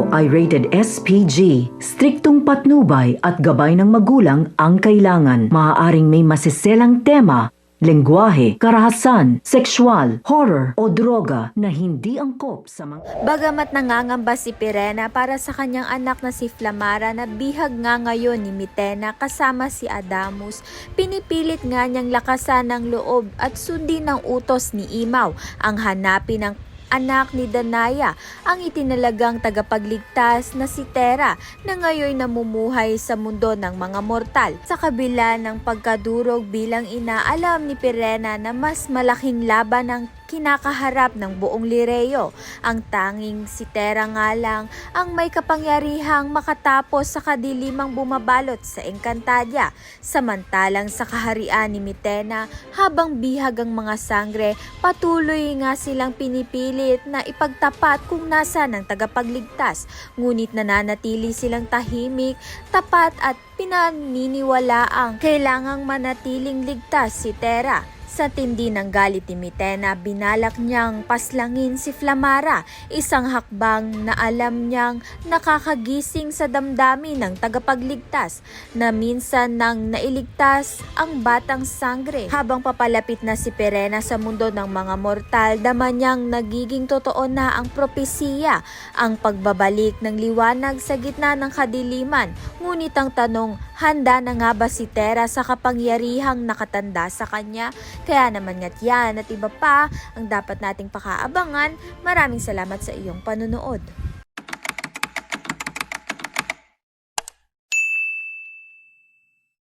ay rated SPG. Striktong patnubay at gabay ng magulang ang kailangan. Maaaring may masiselang tema, lengguwahe, karahasan, sexual, horror o droga na hindi angkop sa mga... Bagamat nangangamba si Pirena para sa kanyang anak na si Flamara na bihag nga ngayon ni Mitena kasama si Adamus, pinipilit nga niyang lakasan ng loob at sundin ng utos ni Imaw ang hanapin ng anak ni Danaya, ang itinalagang tagapagligtas na si Tera na ngayon namumuhay sa mundo ng mga mortal. Sa kabila ng pagkadurog bilang ina, alam ni Pirena na mas malaking laban ang kinakaharap ng buong Lireo. Ang tanging si Tera nga lang ang may kapangyarihang makatapos sa kadilimang bumabalot sa Encantadia. Samantalang sa kaharian ni Mitena, habang bihag ang mga sangre, patuloy nga silang pinipilit na ipagtapat kung nasa ng tagapagligtas. Ngunit nananatili silang tahimik, tapat at pinaniniwalaang kailangang manatiling ligtas si Tera. Sa tindi ng galit ni Mitena, binalak niyang paslangin si Flamara, isang hakbang na alam niyang nakakagising sa damdamin ng tagapagligtas na minsan nang nailigtas ang batang sangre. Habang papalapit na si Pirena sa mundo ng mga mortal, dama niyang nagiging totoo na ang propesiya, ang pagbabalik ng liwanag sa gitna ng kadiliman. Ngunit ang tanong, handa na nga ba si Tera sa kapangyarihang nakatanda sa kanya? Kaya naman nga't yan at iba pa ang dapat nating pakaabangan. Maraming salamat sa iyong panunood.